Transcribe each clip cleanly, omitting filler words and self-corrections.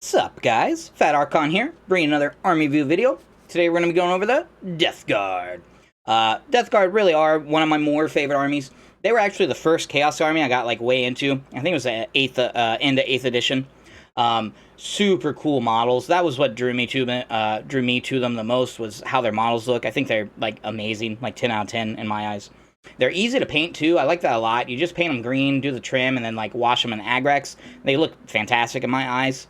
What's up, guys? Fat Archon here, bringing another army view video. Today we're going to be going over the Death Guard. Death Guard really are one of my more favorite armies. They were actually the first Chaos army I got like way into. I think it was the into 8th edition. Super cool models. That was what drew me to them the most, was how their models look. I think they're like amazing, like 10 out of 10 in my eyes. They're easy to paint too. I like that a lot. You just paint them green, do the trim, and then like wash them in Agrax. They look fantastic in my eyes.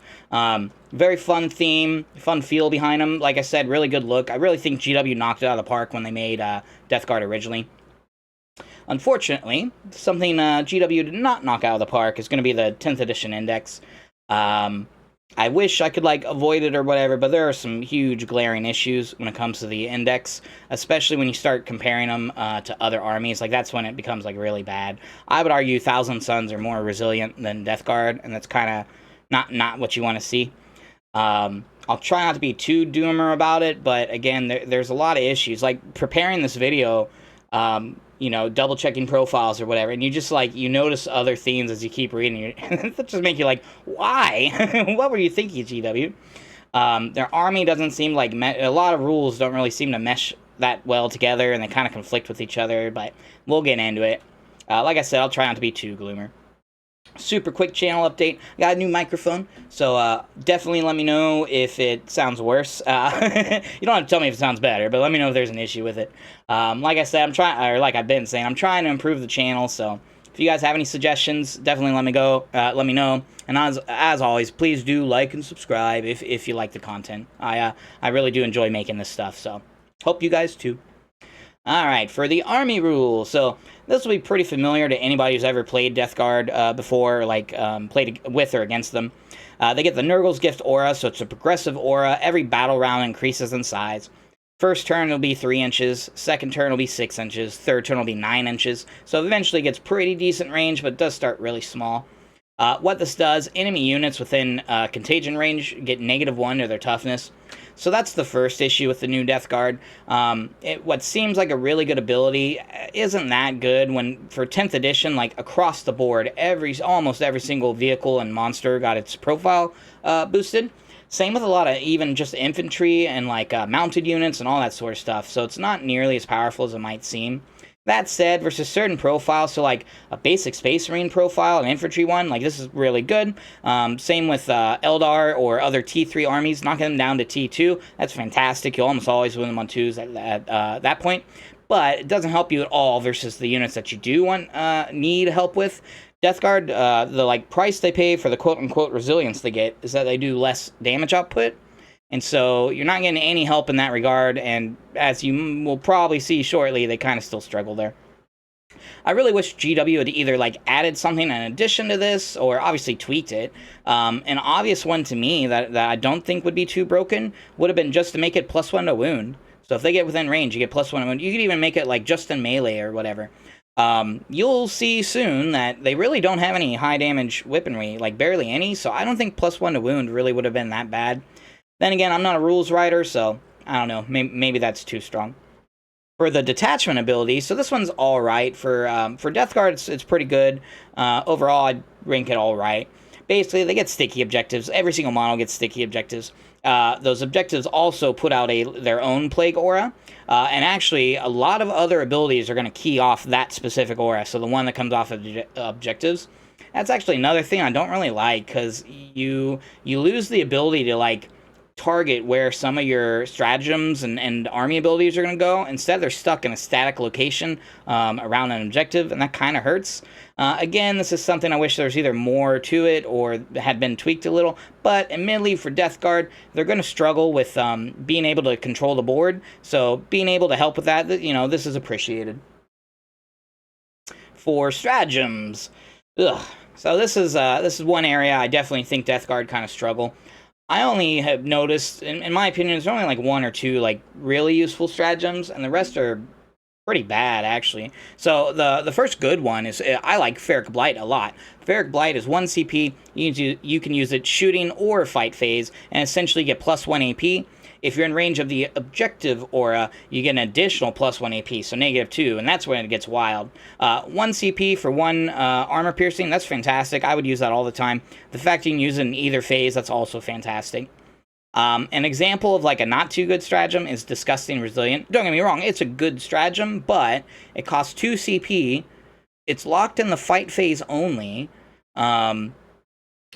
Very fun theme, fun feel behind them. Like I said, really good look. I really think GW knocked it out of the park when they made Death Guard originally. Unfortunately, something GW did not knock out of the park is going to be the 10th edition index. I wish I could like avoid it or whatever, but there are some huge glaring issues when it comes to the index, especially when you start comparing them to other armies. Like that's when it becomes like really bad. I would argue Thousand Suns are more resilient than Death Guard, and that's kind of not what you want to see. I'll try not to be too doomer about it, but again, there's a lot of issues. Like preparing this video, you know, double checking profiles or whatever, and you just like, you notice other themes as you keep reading, and that just make you like, why? What were you thinking, GW? Their army doesn't seem like, a lot of rules don't really seem to mesh that well together, and they kind of conflict with each other, but we'll get into it. Like I said, I'll try not to be too gloomer. Super quick channel update. Got a new microphone, so definitely let me know if it sounds worse. You don't have to tell me if it sounds better, but let me know if there's an issue with it. Like I said, like I've been saying, I'm trying to improve the channel, so if you guys have any suggestions, definitely let me know. And as always, please do like and subscribe if you like the content. I really do enjoy making this stuff, so hope you guys too. Alright, for the army rules, so this will be pretty familiar to anybody who's ever played Death Guard before, like played with or against them. They get the Nurgle's Gift aura, so it's a progressive aura. Every battle round increases in size. First turn will be 3 inches, second turn will be 6 inches, third turn will be 9 inches, so eventually it gets pretty decent range, but it does start really small. What this does, enemy units within contagion range get -1 to their toughness. So that's the first issue with the new Death Guard. What seems like a really good ability isn't that good when, for 10th edition, like across the board, almost every single vehicle and monster got its profile boosted. Same with a lot of even just infantry and like mounted units and all that sort of stuff. So it's not nearly as powerful as it might seem. That said, versus certain profiles, so like a basic Space Marine profile, an infantry one, like this is really good. Same with Eldar or other T3 armies, knocking them down to T2. That's fantastic. You'll almost always win them on 2s at that point. But it doesn't help you at all versus the units that you do need help with. Death Guard, the like price they pay for the quote-unquote resilience they get is that they do less damage output. And so you're not getting any help in that regard, and as you will probably see shortly, they kind of still struggle there. I really wish GW had either like added something in addition to this, or obviously tweaked it. An obvious one to me that I don't think would be too broken would have been just to make it +1 to wound. So if they get within range, you get +1 to wound. You could even make it like just in melee or whatever. You'll see soon that they really don't have any high damage weaponry, like barely any, so I don't think +1 to wound really would have been that bad. Then again, I'm not a rules writer, so I don't know. Maybe that's too strong. For the detachment ability, so this one's all right. For Death Guard, it's pretty good. Overall, I'd rank it all right. Basically, they get sticky objectives. Every single model gets sticky objectives. Those objectives also put out their own plague aura. And actually, a lot of other abilities are going to key off that specific aura, so the one that comes off of objectives. That's actually another thing I don't really like, because you lose the ability to, like, target where some of your stratagems and army abilities are going to go. Instead, they're stuck in a static location around an objective, and that kind of hurts. Again, this is something I wish there was either more to it or had been tweaked a little, but admittedly for Death Guard, they're going to struggle with being able to control the board, so being able to help with that, you know, this is appreciated. For stratagems, so this is one area I definitely think Death Guard kind of struggle. I only have noticed, in my opinion, there's only like 1 or 2 like really useful stratagems, and the rest are pretty bad, actually. So the first good one is, I like Ferric Blight a lot. Ferric Blight is 1 CP. You can use it shooting or fight phase, and essentially get +1 AP. If you're in range of the objective aura, you get an additional +1 AP, so -2, and that's when it gets wild. 1 CP for 1 armor piercing, that's fantastic. I would use that all the time. The fact you can use it in either phase, that's also fantastic. An example of like a not too good stratagem is Disgusting Resilient. Don't get me wrong, it's a good stratagem, but it costs 2 CP. It's locked in the fight phase only.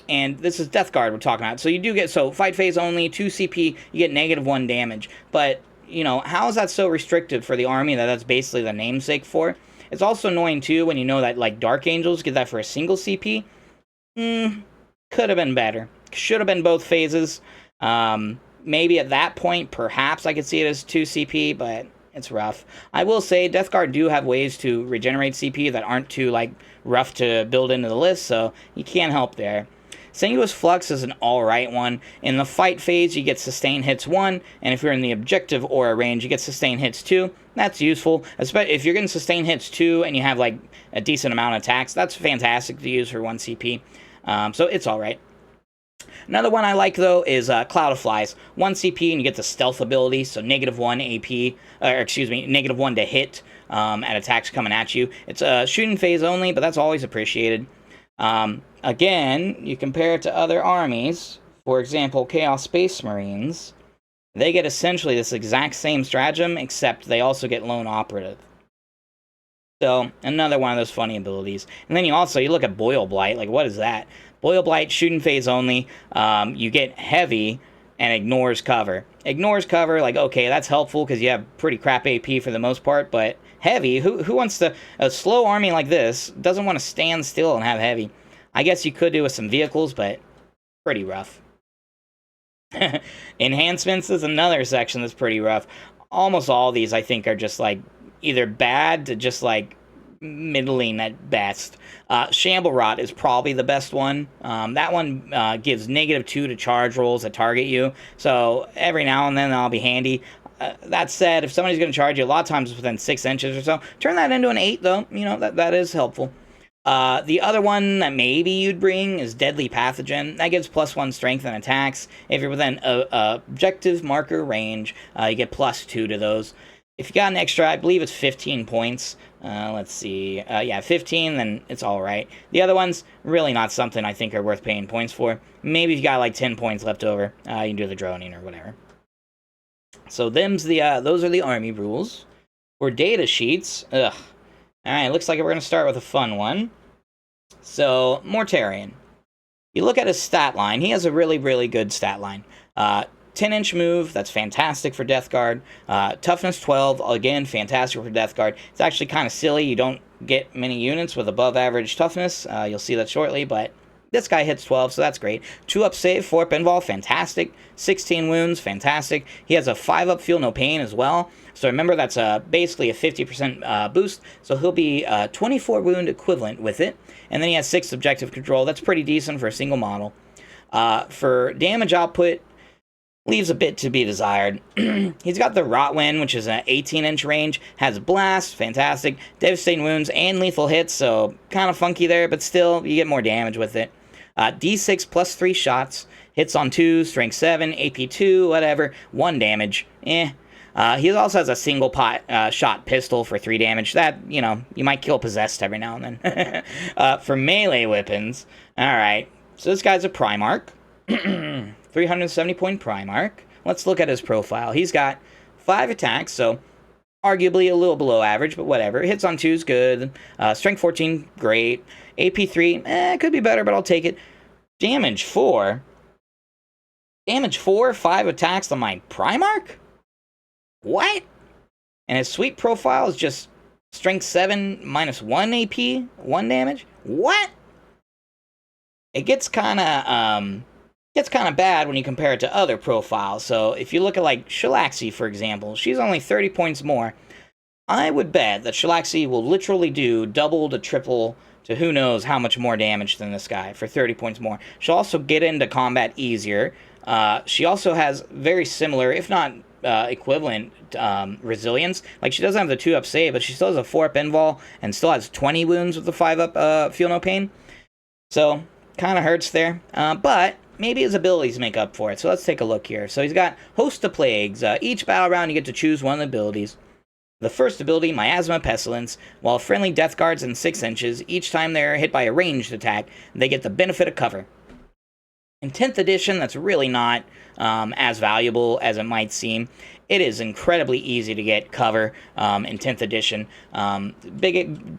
And this is Death Guard we're talking about. So you do get, so fight phase only, 2 CP, you get -1 damage. But, you know, how is that so restricted for the army that that's basically the namesake for? It's also annoying too when you know that like Dark Angels get that for a single CP. Could have been better. Should have been both phases. Maybe at that point, perhaps I could see it as 2 CP, but it's rough. I will say, Death Guard do have ways to regenerate CP that aren't too, like, rough to build into the list, so you can't help there. Sinuous Flux is an alright one. In the fight phase, you get Sustain Hits 1, and if you're in the objective aura range, you get Sustain Hits 2. That's useful, especially if you're getting Sustain Hits 2 and you have, like, a decent amount of attacks. That's fantastic to use for 1 CP, so it's alright. Another one I like, though, is Cloud of Flies. 1 CP, and you get the Stealth ability, so -1 AP, or excuse me, -1 to hit at attacks coming at you. It's a shooting phase only, but that's always appreciated. Again, you compare it to other armies, for example, Chaos Space Marines, they get essentially this exact same stratagem, except they also get Lone Operative. So, another one of those funny abilities. And then you look at Boil Blight, like, what is that? Boil Blight, shooting phase only, you get heavy and ignores cover. Ignores cover, like, okay, that's helpful because you have pretty crap AP for the most part, but heavy, who wants to, a slow army like this doesn't want to stand still and have heavy. I guess you could do with some vehicles, but pretty rough. Enhancements is another section that's pretty rough. Almost all of these, I think, are just, like, either bad to just, like, middling at best. Shamble Rot is probably the best one. That one gives -2 to charge rolls that target you, so every now and then that'll be handy. That said, if somebody's going to charge you, a lot of times within 6 inches or so, turn that into an 8, though. You know, that is helpful. The other one that maybe you'd bring is Deadly Pathogen. That gives +1 strength and attacks. If you're within objective marker range, you get +2 to those. If you got an extra, I believe it's 15 points. Let's see. Yeah, 15, then it's alright. The other ones, really not something I think are worth paying points for. Maybe if you got like 10 points left over, you can do the droning or whatever. So those are the army rules. For data sheets, alright, looks like we're going to start with a fun one. So, Mortarion. You look at his stat line, he has a really, really good stat line. 10-inch move, that's fantastic for Death Guard. Toughness 12, again, fantastic for Death Guard. It's actually kind of silly, you don't get many units with above average toughness. You'll see that shortly, but this guy hits 12, so that's great. 2-up save, 4-up invul, fantastic. 16 wounds, fantastic. He has a 5-up feel no pain as well. So remember, that's basically a 50% boost, so he'll be 24 wound equivalent with it. And then he has 6 objective control. That's pretty decent for a single model. For damage output, leaves a bit to be desired. He's got the Rotwind, which is an 18-inch range, has Blast, fantastic, devastating wounds, and lethal hits, so kind of funky there, but still, you get more damage with it. D6 plus 3 shots, hits on 2, strength 7, AP 2, whatever, 1 damage, he also has a single shot pistol for 3 damage. That, you know, you might kill possessed every now and then. For melee weapons, alright, so this guy's a Primarch. 370-point Primarch. Let's look at his profile. He's got 5 attacks, so arguably a little below average, but whatever. Hits on 2 is good. Strength 14, great. AP 3, could be better, but I'll take it. Damage 4. Damage 4, 5 attacks on my Primarch? What? And his sweet profile is just strength 7 minus 1 AP, 1 damage? What? It gets kind of bad when you compare it to other profiles. So if you look at like Shalaxi, for example, she's only 30 points more. I would bet that Shalaxi will literally do double to triple to who knows how much more damage than this guy for 30 points more. She'll also get into combat easier. She also has very similar, if not equivalent, resilience. Like, she doesn't have the 2-up save, but she still has a 4-up invul and still has 20 wounds with the 5-up feel no pain. So, kind of hurts there. But maybe his abilities make up for it. So let's take a look here. So he's got Host of Plagues. Each battle round, you get to choose one of the abilities. The first ability, Miasma Pestilence. While friendly death guards in 6 inches, each time they're hit by a ranged attack, they get the benefit of cover. In 10th edition, that's really not as valuable as it might seem. It is incredibly easy to get cover in 10th edition.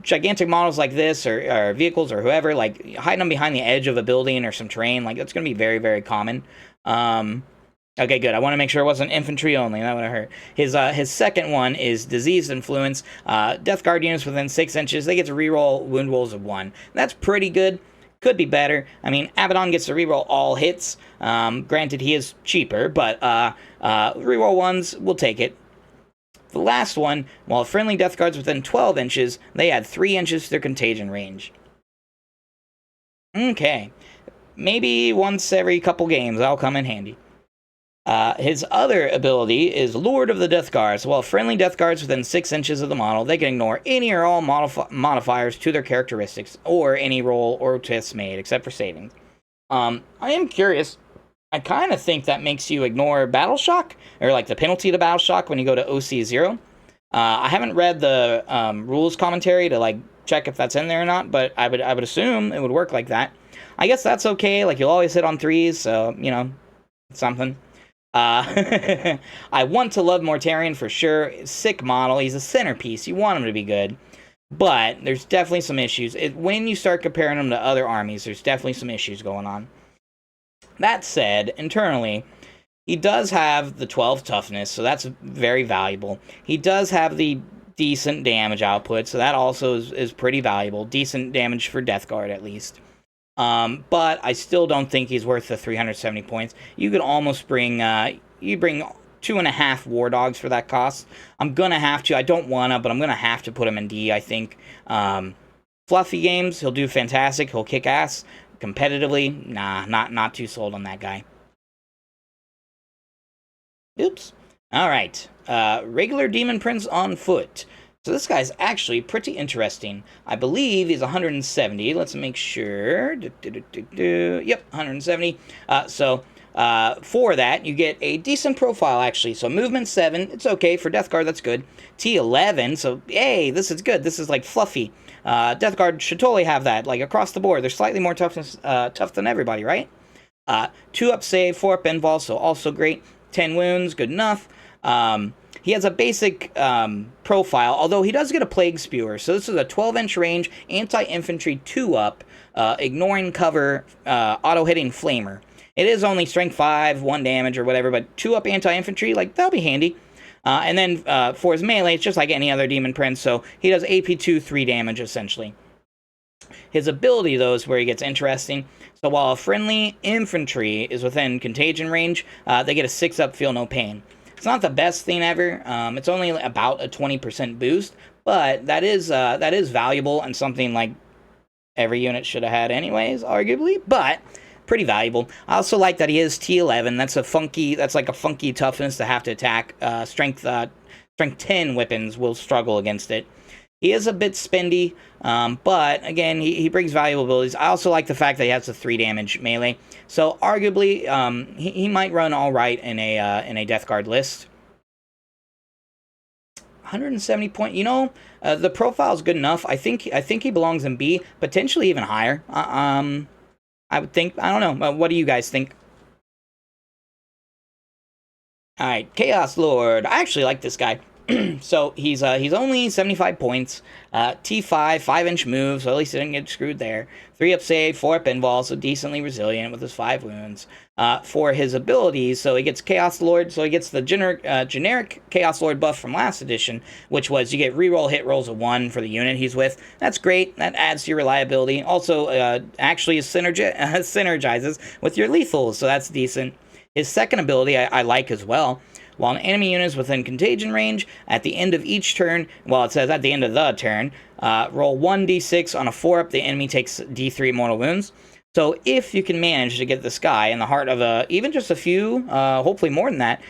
Gigantic models like this, or vehicles, or whoever, like hiding them behind the edge of a building or some terrain, like that's going to be very, very common. Okay, good. I want to make sure it wasn't infantry only. That would have hurt. His second one is Diseased Influence. Death Guard units within 6 inches, they get to reroll wound rolls of 1. That's pretty good. Could be better. I mean, Abaddon gets to reroll all hits. Granted, he is cheaper, but reroll ones, we'll take it. The last one, while friendly death guards within 12 inches, they add 3 inches to their contagion range. Okay. Maybe once every couple games, that'll come in handy. His other ability is Lord of the Death Guards. While friendly Death Guards within 6 inches of the model, they can ignore any or all modifiers to their characteristics, or any roll or twist made, except for savings. I am curious. I kind of think that makes you ignore Battle Shock, or like the penalty to Battle Shock when you go to OC0. I haven't read the rules commentary to like check if that's in there or not, but I would assume it would work like that. I guess that's okay. Like you'll always hit on 3s, so you know, something. I want to love Mortarion for sure. Sick model. He's a centerpiece. You want him to be good. But there's definitely some issues. When you start comparing him to other armies, there's definitely some issues going on. That said, internally, he does have the 12 toughness, so that's very valuable. He does have the decent damage output, so that also is pretty valuable. Decent damage for Death Guard, at least. But I still don't think he's worth the 370 points. You could almost bring, you bring 2.5 War Dogs for that cost. I'm gonna have to, I don't wanna, but I'm gonna have to put him in D, I think. Fluffy games, he'll do fantastic, he'll kick ass. Competitively, nah, not too sold on that guy. Oops. Alright, regular Demon Prince on foot. So this guy's actually pretty interesting. I believe he's 170. Let's make sure. Yep, 170. For that, you get a decent profile, actually. So movement 7, it's okay. For Death Guard, that's good. T11, so hey, this is good. This is like fluffy. Death Guard should totally have that, like across the board. They're slightly more tough than everybody, right? 2-up save, 4-up invul, so also great. 10 wounds, good enough. He has a basic profile, although he does get a Plague Spewer. So this is a 12-inch range, anti-infantry 2-up, ignoring cover, auto-hitting flamer. It is only strength 5, 1 damage or whatever, but 2-up anti-infantry, like, that'll be handy. And then for his melee, it's just like any other Demon Prince, so he does AP2, 3 damage, essentially. His ability, though, is where he gets interesting. So while a friendly infantry is within contagion range, they get a 6-up Feel No Pain. It's not the best thing ever. It's only about a 20% boost, but that is valuable and something like every unit should have had anyways, arguably, but pretty valuable. I also like that he is T11. That's like a funky toughness to have to attack. Strength 10 weapons will struggle against it. He is a bit spendy, but again, he brings valuable abilities. I also like the fact that he has a 3 damage melee. So arguably, he might run all right in a Death Guard list. 170 point. You know, the profile is good enough. I think he belongs in B, potentially even higher. I would think. I don't know. What do you guys think? All right, Chaos Lord. I actually like this guy. So he's only 75 points, T5, 5-inch move, so at least he didn't get screwed there. 3-up save, 4-up invul, so decently resilient with his 5 wounds. For his abilities, so he gets Chaos Lord, so he gets the generic Chaos Lord buff from last edition, which was you get reroll hit rolls of 1 for the unit he's with. That's great, that adds to your reliability. Also, actually synergizes with your lethals, so that's decent. His second ability I like as well. While an enemy unit is within contagion range, at the end of each turn, well, it says at the end of the turn, roll 1d6 on a 4-up, the enemy takes d3 mortal wounds. So if you can manage to get this guy in the heart of even just a few, hopefully more than that,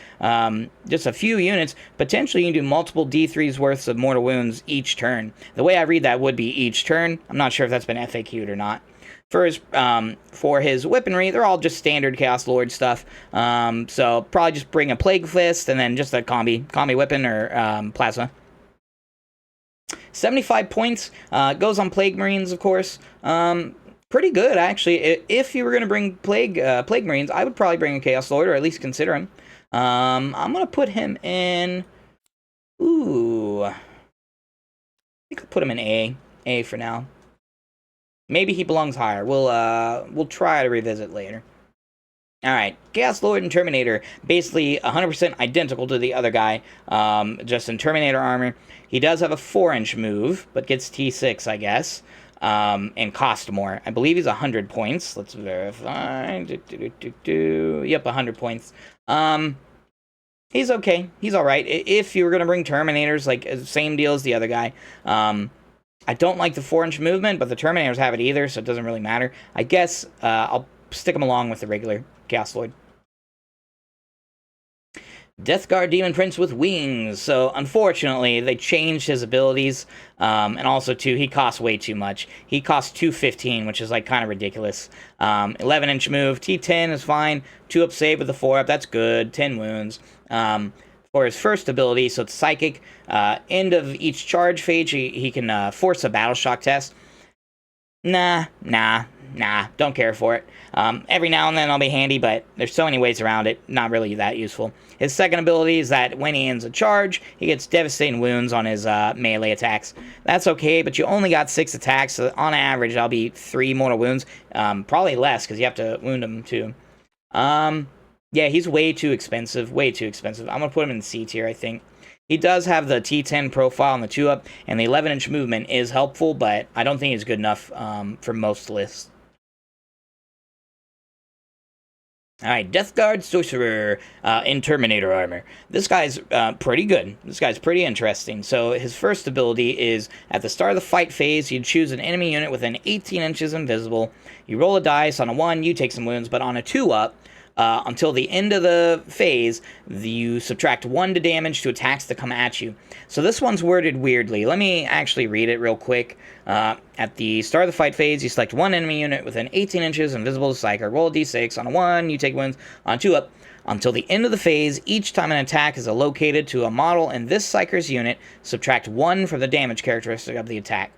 just a few units, potentially you can do multiple d3s worths of mortal wounds each turn. The way I read that would be each turn. I'm not sure if that's been FAQ'd or not. For his weaponry, they're all just standard Chaos Lord stuff. So probably just bring a Plague Fist and then just a combi weapon or plasma. 75 points, goes on Plague Marines, of course. Pretty good, actually. If you were going to bring Plague Marines, I would probably bring a Chaos Lord, or at least consider him. I'm going to put him in... Ooh. I think I'll put him in A. A for now. Maybe he belongs higher. We'll try to revisit later. Alright, Chaos Lord and Terminator, basically 100% identical to the other guy, just in Terminator armor. He does have a 4-inch move, but gets T6, I guess, and cost more. I believe he's 100 points. Let's verify. Yep, 100 points. He's okay. He's alright. If you were going to bring Terminators, like, same deal as the other guy. I don't like the 4-inch movement, but the Terminators have it either, so it doesn't really matter. I guess I'll stick him along with the regular Chaos Lord. Death Guard Demon Prince with wings. So, unfortunately, they changed his abilities. And also, too, he costs way too much. He costs 215, which is, like, kind of ridiculous. 11-inch move. T10 is fine. 2-up save with the 4-up. That's good. 10 wounds. For his first ability, so it's Psychic. End of each charge phase, he can force a Battle Shock test. Nah, don't care for it. Every now and then I'll be handy, but there's so many ways around it, not really that useful. His second ability is that when he ends a charge, he gets devastating wounds on his melee attacks. That's okay, but you only got 6 attacks, so on average that'll be 3 mortal wounds. Probably less, because you have to wound him too. Yeah, he's way too expensive, I'm going to put him in C tier, I think. He does have the T10 profile and the 2-up, and the 11-inch movement is helpful, but I don't think it's good enough for most lists. Alright, Death Guard Sorcerer in Terminator armor. This guy's pretty good. This guy's pretty interesting. So his first ability is, at the start of the fight phase, you choose an enemy unit within 18 inches invisible. You roll a dice. On a 1, you take some wounds, but on a 2-up, until the end of the phase, you subtract 1 to damage to attacks that come at you. So this one's worded weirdly. Let me actually read it real quick. At the start of the fight phase, you select 1 enemy unit within 18 inches, invisible to Psyker. Roll a d6. On a 1, you take wounds. On a 2-up, until the end of the phase, each time an attack is allocated to a model in this Psyker's unit, subtract 1 from the damage characteristic of the attack.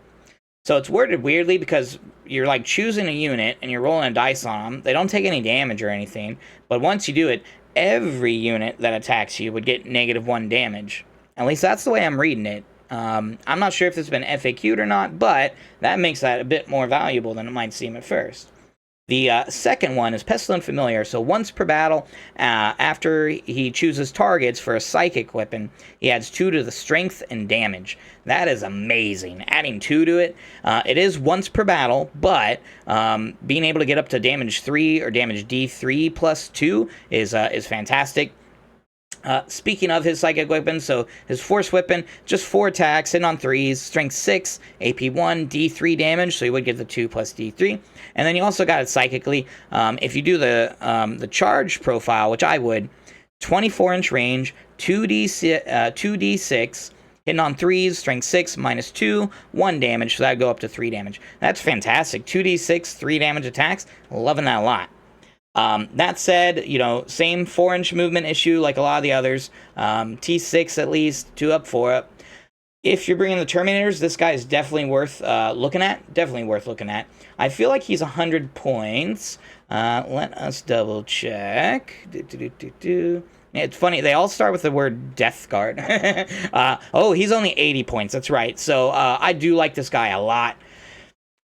So it's worded weirdly because you're like choosing a unit and you're rolling a dice on them. They don't take any damage or anything, but once you do it, every unit that attacks you would get -1 damage. At least that's the way I'm reading it. I'm not sure if this has been FAQ'd or not, but that makes that a bit more valuable than it might seem at first. The second one is Pestilent Familiar. So once per battle, after he chooses targets for a psychic weapon, he adds 2 to the strength and damage. That is amazing. Adding 2 to it. It is once per battle, but being able to get up to damage 3 or damage D3 plus 2 is fantastic. Speaking of his psychic weapon, so his force weapon, just 4 attacks, hitting on 3s, strength 6, AP 1, D3 damage, so he would get the 2 plus D3. And then you also got it psychically. If you do the charge profile, which I would, 24-inch range, 2d6, hitting on 3s, strength 6, -2, 1 damage, so that would go up to 3 damage. That's fantastic. 2d6, 3 damage attacks, loving that a lot. That said, same 4-inch movement issue like a lot of the others. T6 at least, 2-up, 4-up. If you're bringing the Terminators, this guy is definitely worth looking at. I feel like he's 100 points. Let us double check. It's funny, they all start with the word Death Guard. Oh, he's only 80 points, that's right. So I do like this guy a lot.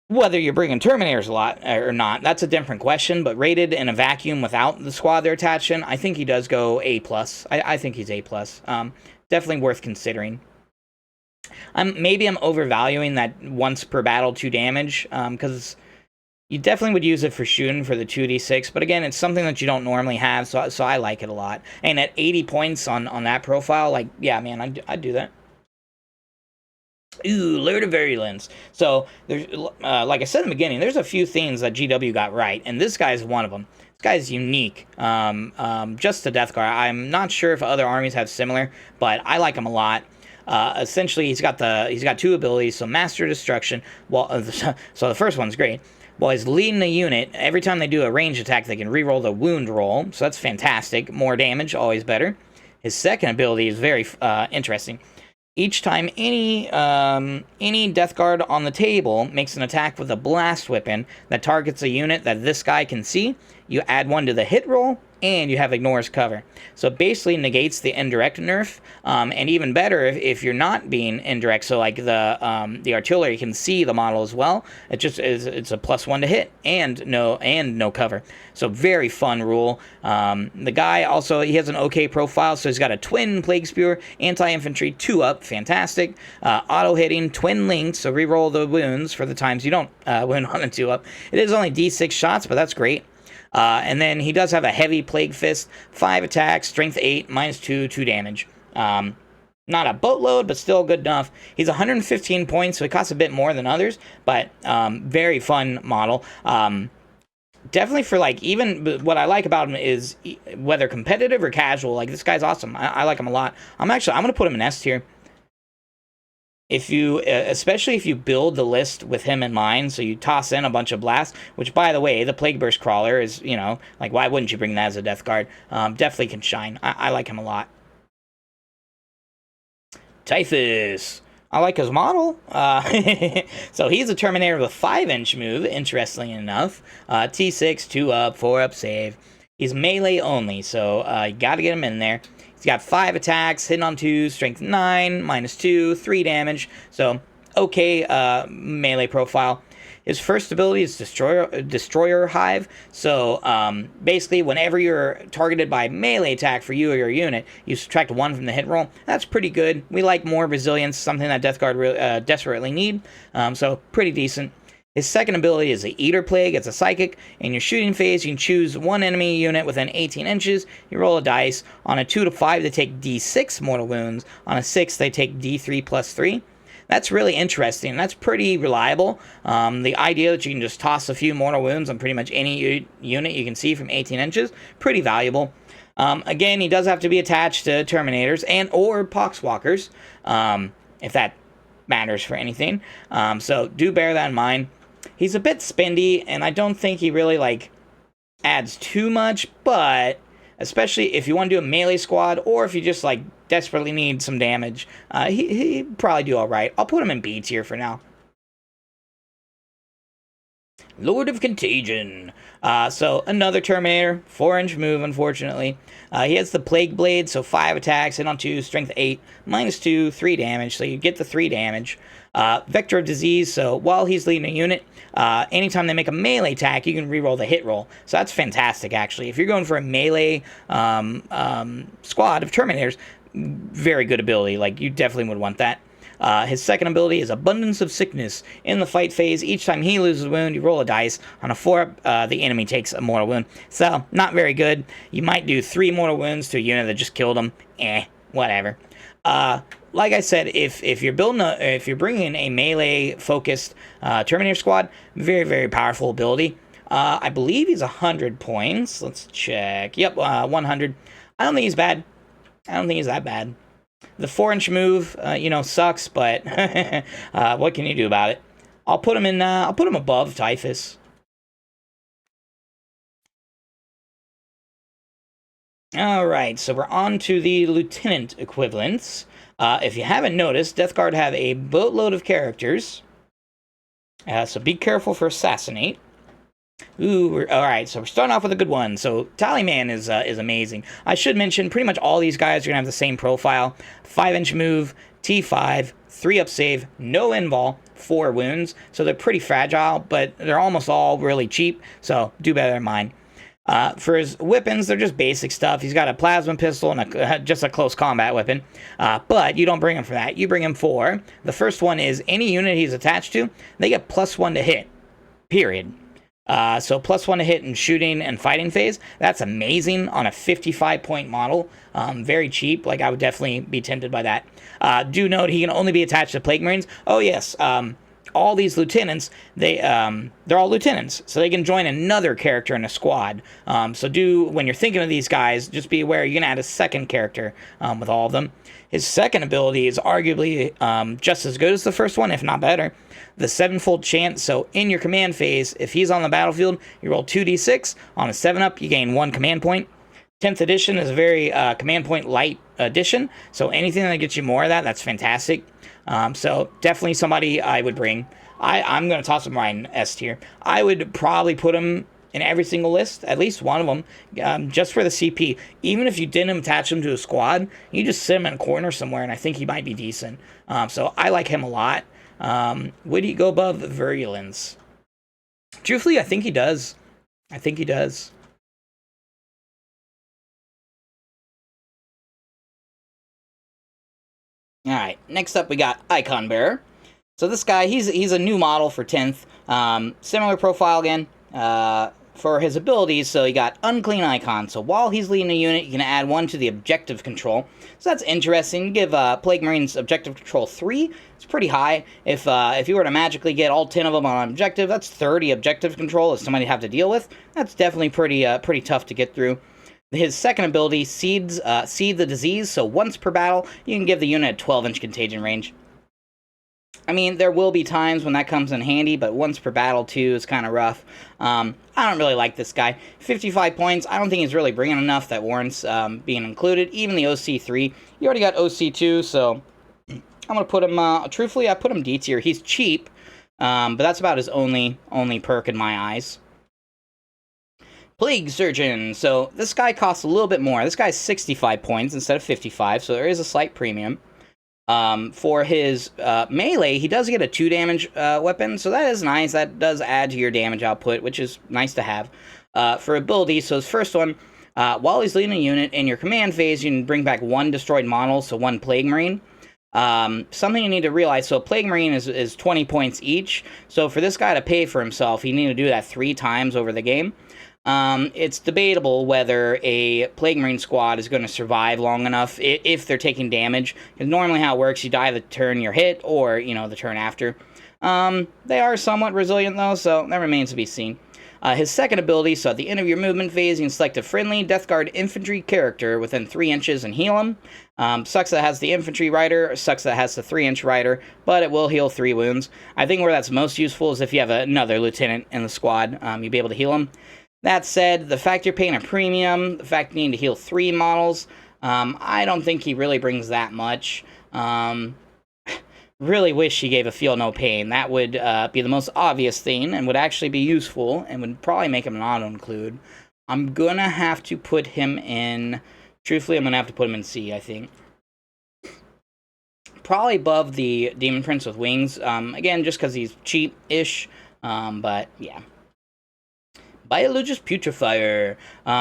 Whether you're bringing Terminators a lot or not, that's a different question, but rated in a vacuum without the squad they're attached in, I think he does go A+. I think he's A+. Definitely worth considering. Maybe I'm overvaluing that once per battle 2 damage, because you definitely would use it for shooting for the 2d6, but again, it's something that you don't normally have, so I like it a lot. And at 80 points on that profile, like, yeah, man, I'd do that. Ooh, Lord of Virulence. So, there's, like I said in the beginning, there's a few things that GW got right, and this guy's one of them. This guy's unique. Just the Death Guard. I'm not sure if other armies have similar, but I like him a lot. Essentially, he's got 2 abilities. So, Master Destruction. Well, so the first one's great. while he's leading the unit, every time they do a ranged attack, they can reroll the wound roll. So that's fantastic. More damage, always better. His second ability is very interesting. Each time any Death Guard on the table makes an attack with a blast weapon that targets a unit that this guy can see, you add 1 to the hit roll, and you have Ignores cover. So it basically negates the indirect nerf, and even better if you're not being indirect. So like the artillery can see the model as well. It just is, it's a +1 to hit and no cover. So very fun rule. The guy also, he has an okay profile, so he's got a twin Plague Spear, anti-infantry, 2-up, fantastic. Auto hitting, twin linked, so reroll the wounds for the times you don't wound on a 2-up. It is only D6 shots, but that's great. And then he does have a heavy Plague Fist, 5 attacks, strength 8, -2, 2 damage. Not a boatload, but still good enough. He's 115 points, so he costs a bit more than others, but very fun model. Definitely for like, even what I like about him is whether competitive or casual, like this guy's awesome. I like him a lot. I'm going to put him in S tier. If you, especially if you build the list with him in mind, so you toss in a bunch of blasts, which, by the way, the Plague Burst Crawler is, you know, like, why wouldn't you bring that as a Death Guard? Definitely can shine. I like him a lot. Typhus. I like his model. So he's a Terminator with a 5-inch move, interestingly enough. T6, 2-up, 4-up save. He's melee only, so you got to get him in there. He's got 5 attacks, hitting on 2, strength 9, -2, 3 damage. So, okay melee profile. His first ability is Destroyer Hive. So, basically, whenever you're targeted by melee attack for you or your unit, you subtract 1 from the hit roll. That's pretty good. We like more resilience, something that Death Guard desperately need. So, pretty decent. His second ability is the Eater Plague. It's a psychic. In your shooting phase, you can choose one enemy unit within 18 inches. You roll a dice. On a 2 to 5, they take D6 mortal wounds. On a 6, they take D3 plus 3. That's really interesting. That's pretty reliable. The idea that you can just toss a few mortal wounds on pretty much any unit you can see from 18 inches, pretty valuable. Again, he does have to be attached to Terminators and or Poxwalkers, if that matters for anything. So do bear that in mind. He's a bit spendy, and I don't think he really, like, adds too much, but especially if you want to do a melee squad, or if you just, like, desperately need some damage, he'd probably do alright. I'll put him in B tier for now. Lord of Contagion. So another Terminator, 4-inch move, unfortunately. He has the Plague Blade, so 5 attacks, hit on 2, strength 8, -2, 3 damage, so you get the 3 damage. Vector of Disease, so while he's leading a unit, anytime they make a melee attack, you can reroll the hit roll. So that's fantastic, actually. If you're going for a melee squad of Terminators, very good ability. Like, you definitely would want that. His second ability is Abundance of Sickness. In the fight phase, each time he loses a wound, you roll a dice. On a 4, the enemy takes a mortal wound. So, not very good. You might do 3 mortal wounds to a unit that just killed him. Whatever. Like I said, if you're bringing a melee-focused Terminator squad, very, very powerful ability. I believe he's 100 points. Let's check. Yep, 100. I don't think he's bad. I don't think he's that bad. The 4-inch move, sucks, but what can you do about it? I'll put him in. I'll put him above Typhus. All right, so we're on to the lieutenant equivalents. If you haven't noticed, Death Guard have a boatload of characters. So be careful for Assassinate. Ooh, all right, so we're starting off with a good one. So Tallyman is amazing. I should mention, pretty much all these guys are going to have the same profile. 5-inch move, T5, 3-up save, no invul, 4 wounds. So they're pretty fragile, but they're almost all really cheap, so do bear in mind. For his weapons, they're just basic stuff. He's got a plasma pistol and just a close combat weapon. But you don't bring him for that. You bring him for, the first one is any unit he's attached to, they get +1 to hit, period. So +1 to hit in shooting and fighting phase. That's amazing on a 55-point model. Very cheap. Like, I would definitely be tempted by that. Do note he can only be attached to Plague Marines. Oh, yes. all these lieutenants, they're all lieutenants, so they can join another character in a squad. So when you're thinking of these guys, just be aware you're gonna add a second character with all of them. His second ability is arguably just as good as the first one, if not better. The sevenfold chance. So in your command phase, if he's on the battlefield, you roll 2d6. On a 7-up, you gain 1 command point. 10th edition is a very command point light edition, so anything that gets you more of that, that's fantastic. So definitely somebody I would bring. I'm going to toss him right in S tier. I would probably put him in every single list, at least one of them, just for the CP. Even if you didn't attach him to a squad, you just sit him in a corner somewhere, and I think he might be decent. So I like him a lot. Would he go above Virulence? Truthfully, I think he does. I think he does. Alright, next up we got Icon Bearer. So this guy, he's a new model for 10th. Similar profile again. For his abilities, so he got Unclean Icon. So while he's leading a unit, you can add 1 to the objective control. So that's interesting. You give Plague Marines objective control 3. It's pretty high. If you were to magically get all 10 of them on an objective, that's 30 objective control as somebody to have to deal with. That's definitely pretty tough to get through. His second ability, Seed the Disease. So once per battle, you can give the unit a 12-inch contagion range. I mean, there will be times when that comes in handy, but once per battle, too, is kind of rough. I don't really like this guy. 55 points, I don't think he's really bringing enough that warrants being included. Even the OC3, you already got OC2, so I'm going to put him, truthfully, I put him D tier. He's cheap, but that's about his only perk in my eyes. Plague Surgeon. So this guy costs a little bit more. This guy's 65 points instead of 55, so there is a slight premium. For his melee, he does get a 2 damage weapon, so that is nice. That does add to your damage output, which is nice to have. For ability, so his first one, while he's leading a unit in your command phase, you can bring back 1 destroyed model, so 1 Plague Marine. Something you need to realize, so Plague Marine is 20 points each, so for this guy to pay for himself, you need to do that 3 times over the game. It's debatable whether a Plague Marine squad is going to survive long enough if they're taking damage. Because normally how it works, you die the turn you're hit, or, the turn after. They are somewhat resilient, though, so that remains to be seen. His second ability, so at the end of your movement phase, you can select a friendly Death Guard infantry character within 3 inches and heal him. Sucks that has the infantry rider, sucks that has the 3-inch rider, but it will heal 3 wounds. I think where that's most useful is if you have another lieutenant in the squad, you'll be able to heal him. That said, the fact you're paying a premium, the fact you need to heal 3 models, I don't think he really brings that much. Really wish he gave a Feel No Pain. That would be the most obvious thing and would actually be useful and would probably make him an auto-include. I'm going to have to put him in... Truthfully, I'm going to have to put him in C, I think. Probably above the Demon Prince with Wings. Again, just because he's cheap-ish. But, yeah. Biologus Putrefier.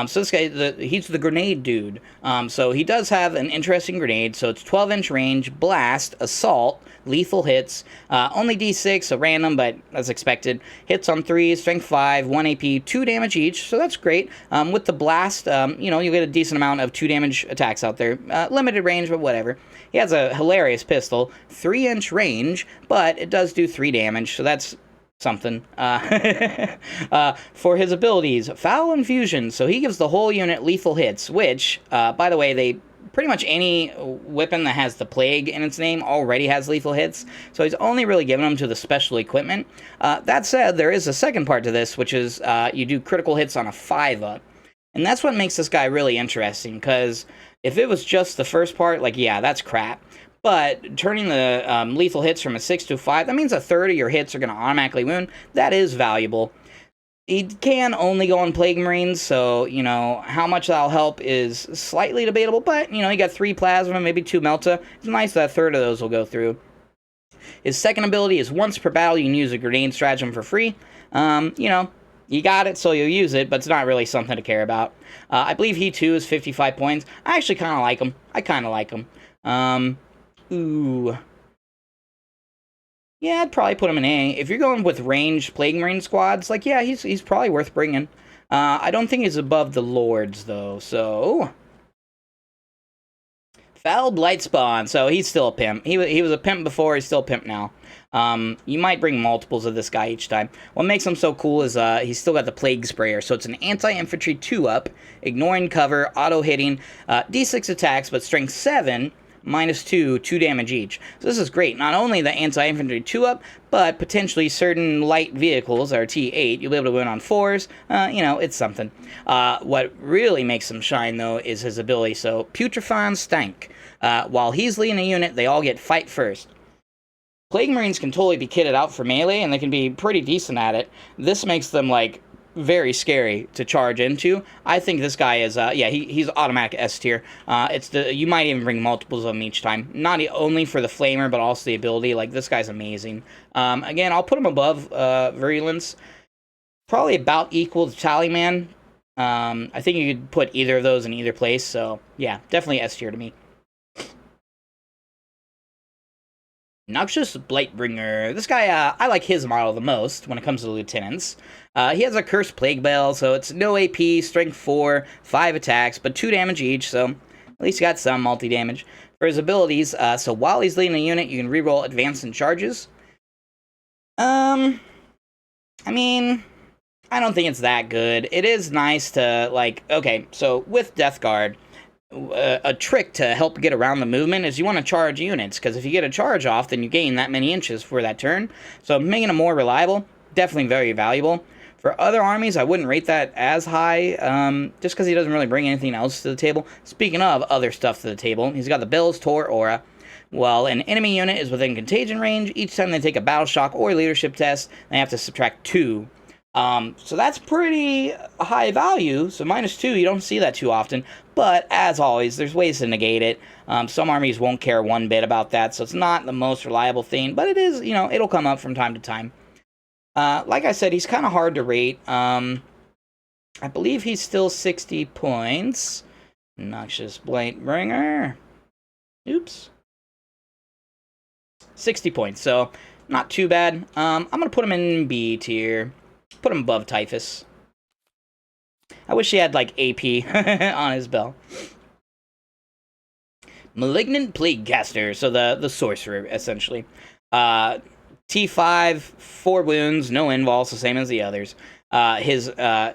So this guy, he's the grenade dude. So he does have an interesting grenade. So it's 12-inch range, blast, assault, lethal hits. Only D6, so random, but as expected. Hits on 3, strength 5, 1 AP, 2 damage each. So that's great. With the blast, you get a decent amount of 2 damage attacks out there. Limited range, but whatever. He has a hilarious pistol, 3-inch range, but it does do 3 damage. So that's something. For his abilities, Foul Infusion, so he gives the whole unit lethal hits, which, by the way, pretty much any weapon that has the plague in its name already has lethal hits, so he's only really given them to the special equipment. That said, there is a second part to this, which is you do critical hits on a 5-up, and that's what makes this guy really interesting, because if it was just the first part, yeah, that's crap. But turning the lethal hits from a 6 to a 5, that means a third of your hits are going to automatically wound. That is valuable. He can only go on Plague Marines, so, how much that'll help is slightly debatable. But, you got 3 Plasma, maybe 2 Melta. It's nice that a third of those will go through. His second ability is once per battle, you can use a grenade stratagem for free. You got it, so you'll use it, but it's not really something to care about. I believe he, too, is 55 points. I actually kind of like him. Ooh. Yeah, I'd probably put him in A. If you're going with ranged Plague Marine squads, yeah, he's probably worth bringing. I don't think he's above the Lords, though, so... Foul Blight Spawn. So he's still a pimp. He was a pimp before, he's still a pimp now. You might bring multiples of this guy each time. What makes him so cool is he's still got the Plague Sprayer. So it's an anti-infantry 2-up, ignoring cover, auto-hitting, D6 attacks, but strength 7, -2, 2 damage each. So this is great. Not only the anti-infantry 2-up, but potentially certain light vehicles, or T8, you'll be able to win on 4s. You know, it's something. What really makes him shine, though, is his ability. So, Putrefying Stank. While he's leading a unit, they all get fight first. Plague Marines can totally be kitted out for melee, and they can be pretty decent at it. This makes them, like, very scary to charge into. I think this guy is, yeah, he's automatic S tier. You might even bring multiples of him each time. Not only for the flamer, but also the ability. Like, this guy's amazing. Again, I'll put him above Virulence. Probably about equal to Tallyman. I think you could put either of those in either place. So, yeah, definitely S tier to me. Noxious Blightbringer. This guy, I like his model the most when it comes to the lieutenants. He has a Cursed Plague Bell, so it's no AP, strength 4, 5 attacks, but 2 damage each, so at least he got some multi-damage. For his abilities, so while he's leading a unit, you can reroll advance and charges. I mean, I don't think it's that good. It is nice to, like, okay, so with Death Guard, a trick to help get around the movement is you want to charge units, because if you get a charge off, then you gain that many inches for that turn. So making it more reliable, definitely very valuable. For other armies, I wouldn't rate that as high, just because he doesn't really bring anything else to the table. Speaking of other stuff to the table, he's got the Bill's Tor Aura. While an enemy unit is within contagion range, each time they take a battle shock or leadership test, they have to subtract 2. So that's pretty high value, so -2, you don't see that too often, but as always, there's ways to negate it. Some armies won't care one bit about that, so it's not the most reliable thing, but it is, you know, it'll come up from time to time. Like I said, he's kind of hard to rate. I believe he's still 60 points. Noxious Blightbringer. Oops. 60 points, so not too bad. I'm going to put him in B tier. Put him above Typhus. I wish he had, like, AP on his bell. Malignant Plaguecaster, so the sorcerer, essentially. T5, 4 wounds, no involves, the same as the others. His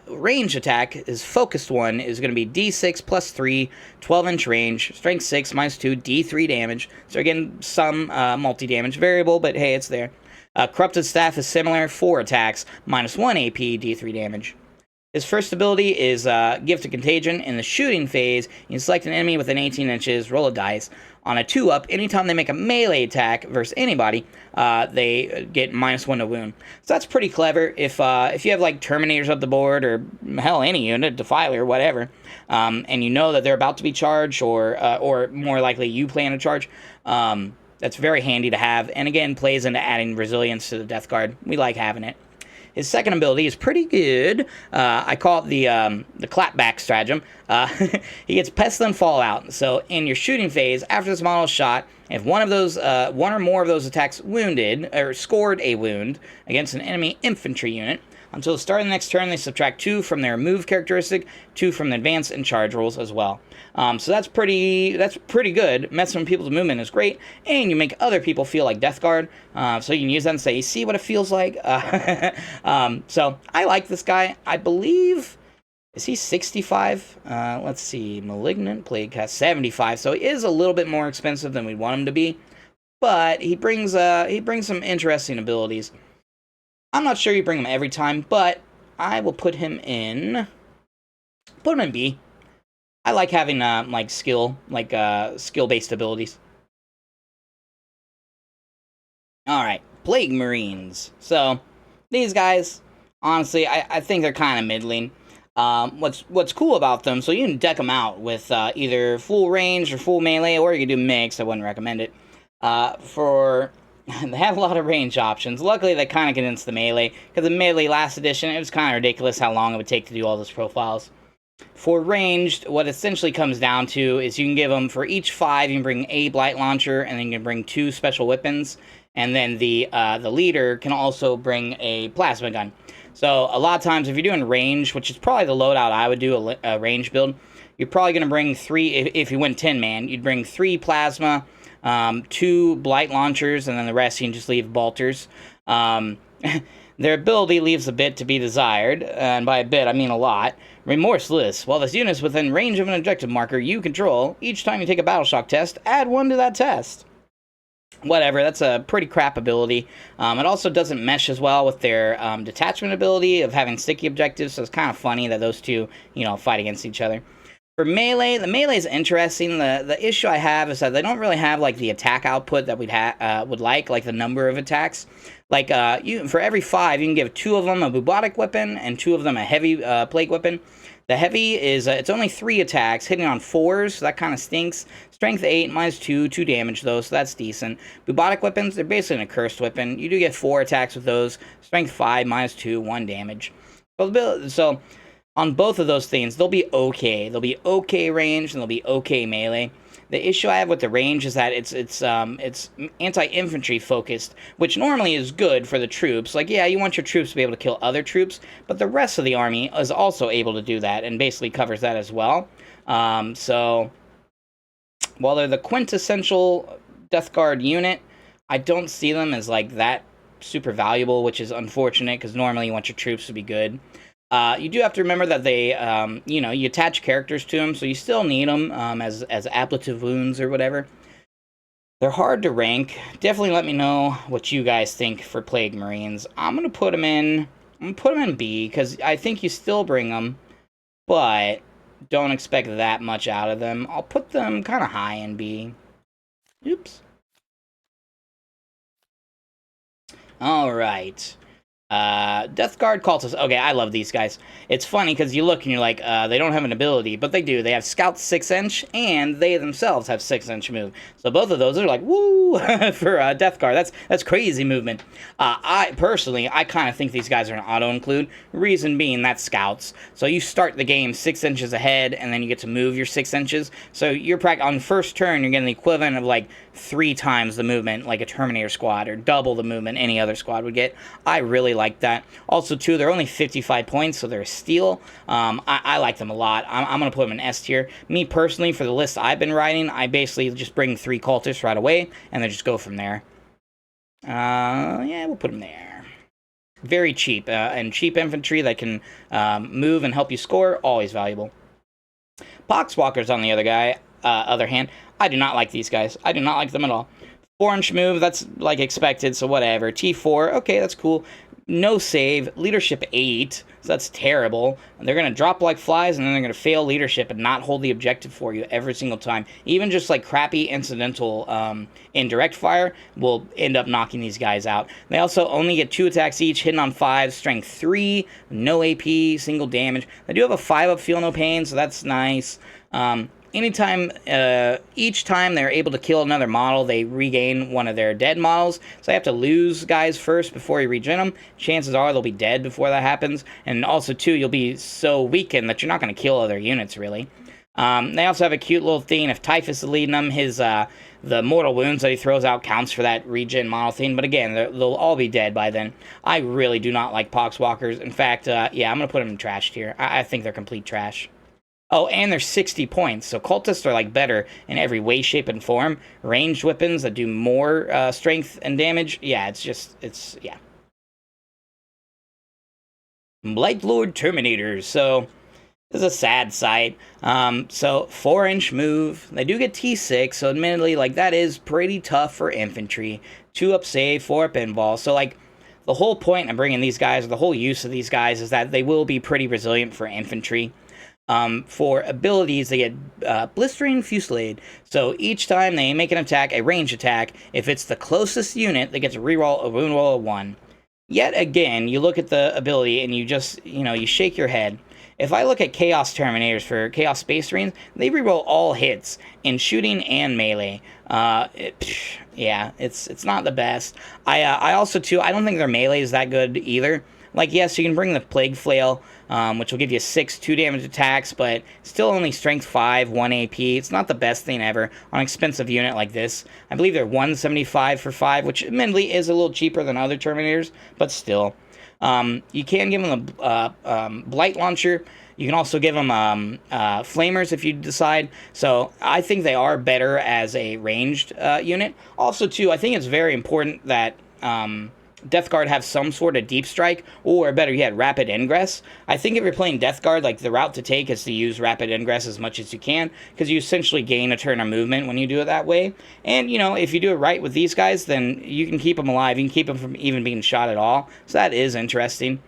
range attack, his focused one, is going to be D6 plus 3, 12-inch range, strength 6, -2, D3 damage. So again, some multi-damage variable, but hey, it's there. Corrupted Staff is similar, 4 attacks, -1 AP, D3 damage. His first ability is Gift of Contagion. In the shooting phase, you select an enemy within 18 inches, roll a dice. On a 2-up, anytime they make a melee attack versus anybody, they get -1 to wound. So that's pretty clever. If you have, like, Terminators up the board, or hell, any unit, Defiler, whatever, and you know that they're about to be charged, or more likely you plan to charge, that's very handy to have, and again, plays into adding resilience to the Death Guard. We like having it. His second ability is pretty good. I call it the clapback stratagem. He gets Pestilent Fallout. So in your shooting phase, after this model is shot, if one or more of those attacks wounded, or scored a wound against an enemy infantry unit, until the start of the next turn, they subtract 2 from their move characteristic, 2 from the advance and charge rolls as well. So that's pretty good. Messing with people's movement is great, and you make other people feel like Death Guard. So you can use that and say, you see what it feels like? So I like this guy. I believe, is he 65? Let's see, Malignant Plaguecast, 75. So he is a little bit more expensive than we'd want him to be, but he brings some interesting abilities. I'm not sure you bring him every time, but I will put him in B. I like having, skill-based abilities. Alright, Plague Marines. So, these guys, honestly, I think they're kind of middling. What's cool about them, so you can deck them out with either full range or full melee, or you can do mixed. I wouldn't recommend it. They have a lot of range options. Luckily, they kind of get into the melee, because the melee last edition, it was kind of ridiculous how long it would take to do all those profiles. For ranged, what essentially comes down to is you can give them, for each 5, you can bring a Blight Launcher, and then you can bring 2 special weapons, and then the leader can also bring a Plasma Gun. So a lot of times if you're doing range, which is probably the loadout I would do, a range build, you're probably going to bring 3, if you went 10-man, you'd bring 3 plasma, 2 blight launchers, and then the rest you can just leave bolters. Their ability leaves a bit to be desired, and by a bit I mean a lot. Remorseless. While this unit is within range of an objective marker you control, each time you take a battle shock test, add 1 to that test. Whatever, that's a pretty crap ability. It also doesn't mesh as well with their detachment ability of having sticky objectives, so it's kind of funny that those two, fight against each other. For melee, the melee is interesting. The issue I have is that they don't really have like the attack output that we'd would like the number of attacks. Like for every 5, you can give 2 of them a bubotic weapon and 2 of them a heavy plague weapon. The heavy is it's only 3 attacks, hitting on 4s, so that kind of stinks. Strength 8, -2, 2 damage though, so that's decent. Bubotic weapons, they're basically a cursed weapon. You do get 4 attacks with those. Strength 5, -2, 1 damage. So on both of those things, they'll be okay. They'll be okay range and they'll be okay melee. The issue I have with the range is that it's anti-infantry focused, which normally is good for the troops. Like, yeah, you want your troops to be able to kill other troops, but the rest of the army is also able to do that and basically covers that as well. So while they're the quintessential Death Guard unit, I don't see them as like that super valuable, which is unfortunate because normally you want your troops to be good. You do have to remember that they, you attach characters to them, so you still need them as ablative wounds or whatever. They're hard to rank. Definitely let me know what you guys think for Plague Marines. I'm gonna put them in B because I think you still bring them, but don't expect that much out of them. I'll put them kind of high in B. Oops. All right. Death Guard Cultists. Okay, I love these guys. It's funny because you look and you're like, they don't have an ability, but they do. They have Scout 6-inch, and they themselves have 6-inch move. So both of those are like, woo, for Death Guard. That's crazy movement. I kind of think these guys are an auto-include. Reason being, that's Scouts. So you start the game 6 inches ahead, and then you get to move your 6 inches. So you're on first turn, you're getting the equivalent of like 3 times the movement like a Terminator squad, or double the movement any other squad would get. I really like that. Also, too, they're only 55 points, so they're a steal. I like them a lot. I'm going to put them in S tier. Me, personally, for the list I've been writing, I basically just bring 3 cultists right away, and then just go from there. Yeah, we'll put them there. Very cheap, and cheap infantry that can move and help you score, always valuable. Poxwalkers, on the other hand, I do not like these guys. I do not like them at all. 4-inch move, that's like expected, so whatever. T4, okay, that's cool. No save, leadership 8, so that's terrible. They're going to drop like flies, and then they're going to fail leadership and not hold the objective for you every single time. Even just like crappy incidental indirect fire will end up knocking these guys out. They also only get 2 attacks each, hitting on 5, strength 3, no AP, single damage. They do have a 5-up feel no pain, so that's nice. Each time they're able to kill another model, they regain one of their dead models. So they have to lose guys first before you regen them. Chances are they'll be dead before that happens. And also, too, you'll be so weakened that you're not going to kill other units, really. They also have a cute little thing. If Typhus is leading them, the mortal wounds that he throws out counts for that regen model thing. But again, they'll all be dead by then. I really do not like Poxwalkers. In fact, yeah, I'm going to put them in trash tier. I think they're complete trash. Oh, and they're 60 points, so cultists are like better in every way, shape, and form. Ranged weapons that do more strength and damage, yeah, yeah. Blight Lord Terminators, so this is a sad sight. So 4-inch move, they do get T6, so admittedly, like, that is pretty tough for infantry. 2-up save, 4-up invul, so like, the whole point of bringing these guys, or the whole use of these guys, is that they will be pretty resilient for infantry. For abilities, they get Blistering Fusillade. So each time they make an attack, a range attack, if it's the closest unit, they get to reroll a wound roll of 1. Yet again, you look at the ability and you just, you shake your head. If I look at Chaos Terminators for Chaos Space Marines, they reroll all hits in shooting and melee. Yeah, it's not the best. I also, too, I don't think their melee is that good either. Like, yes, you can bring the Plague Flail, which will give you 6 2-damage attacks, but still only strength 5, 1 AP. It's not the best thing ever on an expensive unit like this. I believe they're 175 for 5, which admittedly is a little cheaper than other Terminators, but still. You can give them a Blight Launcher. You can also give them Flamers if you decide. So I think they are better as a ranged unit. Also, too, I think it's very important that Death Guard have some sort of deep strike, or better yet, rapid ingress. I think if you're playing Death Guard, like, the route to take is to use rapid ingress as much as you can, because you essentially gain a turn of movement when you do it that way. And, you know, if you do it right with these guys, then you can keep them alive. You can keep them from even being shot at all. So that is interesting.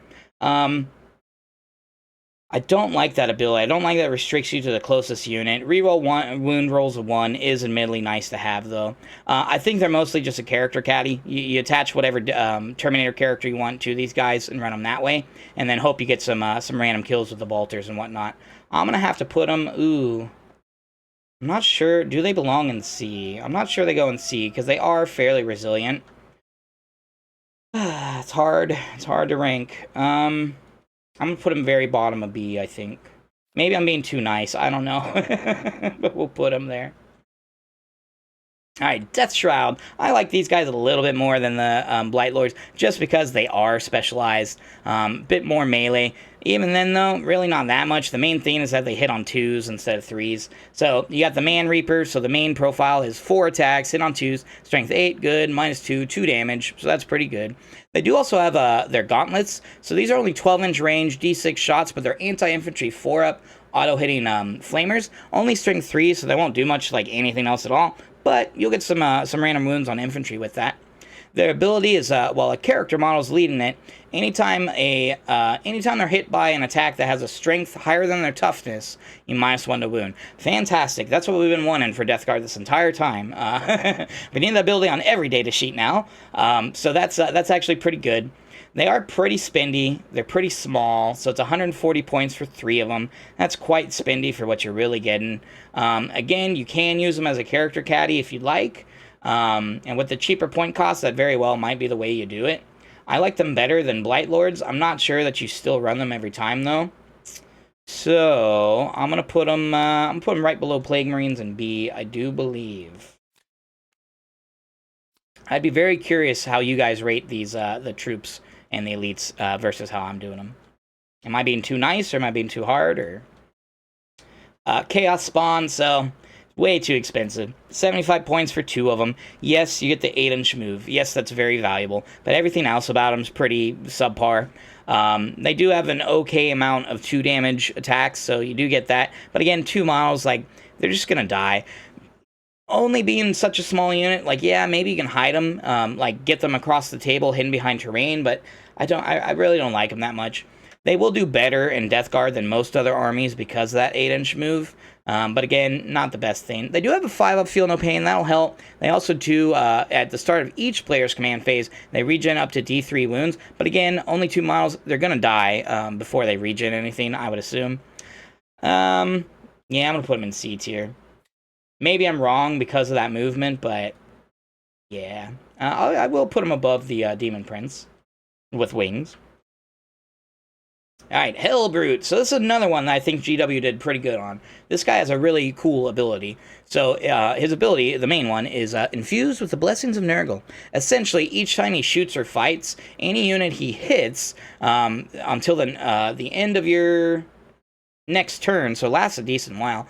I don't like that ability. I don't like that it restricts you to the closest unit. Reroll wound rolls of 1 is admittedly nice to have, though. I think they're mostly just a character caddy. You attach whatever Terminator character you want to these guys and run them that way, and then hope you get some random kills with the bolters and whatnot. I'm going to have to put them... Ooh. I'm not sure. Do they belong in C? I'm not sure they go in C, because they are fairly resilient. It's hard. It's hard to rank. I'm going to put him very bottom of B, I think. Maybe I'm being too nice. I don't know. But we'll put him there. Alright, Death Shroud. I like these guys a little bit more than the Blight Lords, just because they are specialized. Bit more melee. Even then, though, really not that much. The main thing is that they hit on 2s instead of 3s. So, you got the Man Reaper, so the main profile is 4 attacks, hit on 2s, strength 8, good, -2, 2 damage, so that's pretty good. They do also have their gauntlets, so these are only 12-inch range, D6 shots, but they're anti-infantry 4-up, auto-hitting flamers. Only strength 3, so they won't do much like anything else at all, but you'll get some random wounds on infantry with that. Their ability is, while a character model is leading it, anytime they're hit by an attack that has a strength higher than their toughness, you -1 to wound. Fantastic. That's what we've been wanting for Death Guard this entire time. We need that ability on every data sheet now. So that's actually pretty good. They are pretty spendy. They're pretty small, so it's 140 points for 3 of them. That's quite spendy for what you're really getting. Again, you can use them as a character caddy if you'd like. And with the cheaper point cost, that very well might be the way you do it. I like them better than Blight Lords. I'm not sure that you still run them every time, though. So, I'm going to put them right below Plague Marines in B, I do believe. I'd be very curious how you guys rate these, the troops and the elites versus how I'm doing them. Am I being too nice, or am I being too hard, or... Chaos Spawn, so... way too expensive. 75 points for 2 of them. Yes, you get the 8-inch move. Yes, that's very valuable. But everything else about them is pretty subpar. They do have an okay amount of 2 damage attacks, so you do get that. But again, 2 models, like, they're just gonna die. Only being such a small unit, like, yeah, maybe you can hide them, like, get them across the table, hidden behind terrain, but I really don't like them that much. They will do better in Death Guard than most other armies because of that 8-inch move. But again, not the best thing. They do have a 5-up Feel No Pain. That'll help. They also do, at the start of each player's command phase, they regen up to D3 wounds. But again, only 2 models. They're going to die before they regen anything, I would assume. Yeah, I'm going to put them in C tier. Maybe I'm wrong because of that movement, but yeah. I will put them above the Demon Prince with wings. Alright, Hellbrute. So this is another one that I think GW did pretty good on. This guy has a really cool ability. So his ability, the main one, is Infused with the Blessings of Nurgle. Essentially, each time he shoots or fights, any unit he hits until the end of your next turn, so it lasts a decent while,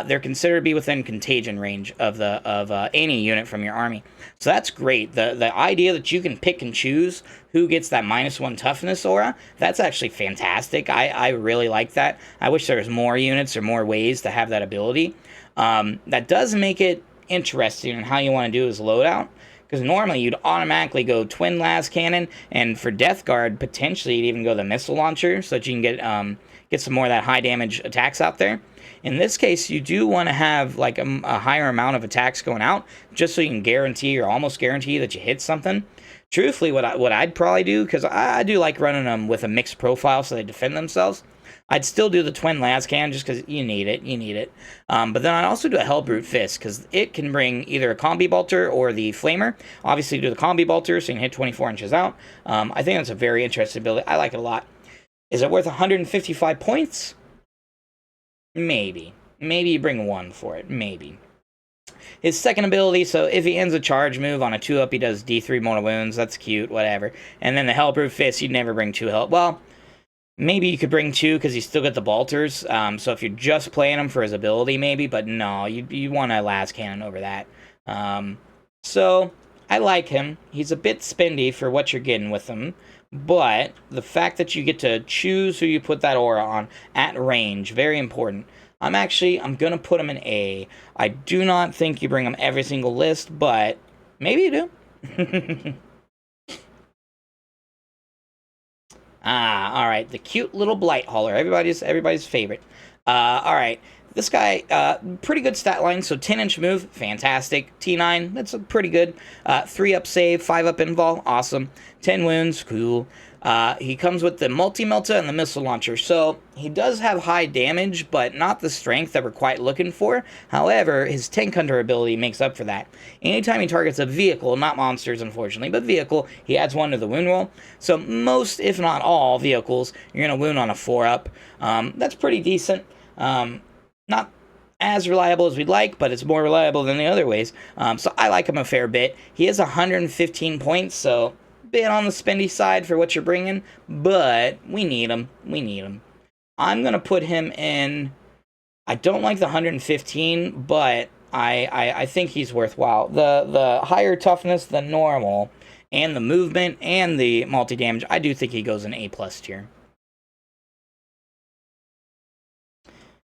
they're considered to be within contagion range of any unit from your army. So that's great. The idea that you can pick and choose who gets that -1 toughness aura, that's actually fantastic. I really like that. I wish there was more units or more ways to have that ability. That does make it interesting in how you want to do his loadout, because normally you'd automatically go Twin Las Cannon, and for Death Guard, potentially you'd even go the Missile Launcher, so that you can get some more of that high damage attacks out there. In this case, you do want to have like a higher amount of attacks going out, just so you can guarantee or almost guarantee that you hit something. Truthfully, what I'd probably do, because I do like running them with a mixed profile so they defend themselves, I'd still do the Twin Las Cannon just because you need it. But then I'd also do a Hellbrute Fist, because it can bring either a Combi Bolter or the Flamer. Obviously, do the Combi Bolter so you can hit 24 inches out. I think that's a very interesting ability. I like it a lot. Is it worth 155 points? Maybe. Maybe you bring 1 for it. Maybe. His second ability, so if he ends a charge move on a 2-up, he does D3 mortal wounds. That's cute, whatever. And then the Hellproof Fist, you'd never bring 2 health. Well, maybe you could bring 2 because you still get the Bolters. So if you're just playing him for his ability, maybe. But no, you want a Las Cannon over that. So I like him. He's a bit spendy for what you're getting with him. But the fact that you get to choose who you put that aura on at range, very important. I'm going to put him in A. I do not think you bring him every single list, but maybe you do. All right. The cute little Blight Hauler. Everybody's favorite. All right. This guy, pretty good stat line. So 10-inch move, fantastic. T9, that's pretty good. 3-up save, 5-up invul, awesome. 10 wounds, cool. He comes with the multi-melta and the missile launcher. So he does have high damage, but not the strength that we're quite looking for. However, his tank hunter ability makes up for that. Anytime he targets a vehicle, not monsters unfortunately, but vehicle, he adds 1 to the wound roll. So most, if not all, vehicles, you're going to wound on a 4-up. That's pretty decent. Not as reliable as we'd like, but it's more reliable than the other ways. So I like him a fair bit. He has 115 points, so a bit on the spendy side for what you're bringing, but we need him. We need him. I'm going to put him in... I don't like the 115, but I think he's worthwhile. The higher toughness than normal, and the movement, and the multi-damage, I do think he goes in A+ tier.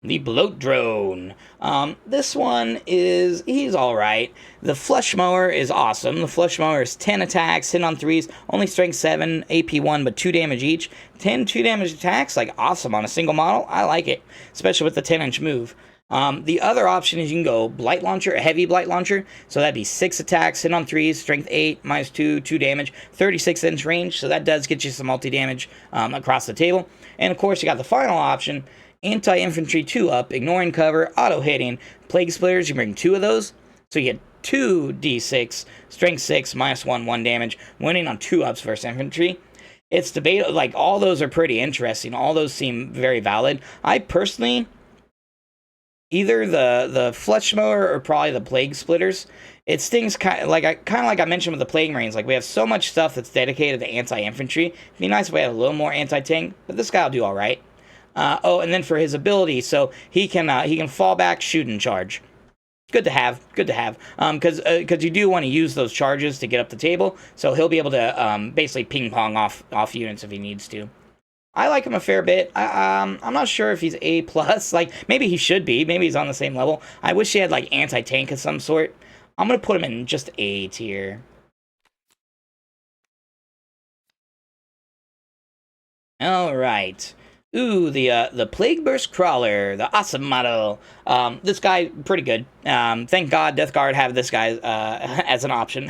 The Bloat Drone. This one he's alright. The Flush Mower is awesome. The Flush Mower is 10 attacks, hit on 3s, only strength 7, AP 1, but 2 damage each. 10 2-damage attacks, like awesome on a single model. I like it, especially with the 10-inch move. The other option is you can go Blight Launcher, a heavy Blight Launcher. So that'd be 6 attacks, hit on 3s, strength 8, minus 2, 2 damage, 36-inch range. So that does get you some multi-damage across the table. And of course, you got the final option, Anti-Infantry 2-up, ignoring cover, auto-hitting, Plague Splitters, you bring 2 of those, so you get 2 D6, strength 6, minus 1, 1 damage, winning on 2-ups versus infantry. It's debatable, like, all those are pretty interesting, all those seem very valid. I personally, either the Flush Mower or probably the Plague Splitters. It stings kind of like I mentioned with the Plague Marines, like we have so much stuff that's dedicated to anti-infantry. It'd be nice if we had a little more anti-tank, but this guy will do alright. And then for his ability, so he can fall back, shoot, and charge. Good to have. Because you do want to use those charges to get up the table, so he'll be able to basically ping pong off units if he needs to. I like him a fair bit. I'm not sure if he's A+. Like maybe he should be. Maybe he's on the same level. I wish he had like anti-tank of some sort. I'm gonna put him in just A tier. All right. Ooh, the Plague Burst Crawler, the awesome model. This guy, pretty good. Thank God Death Guard have this guy as an option.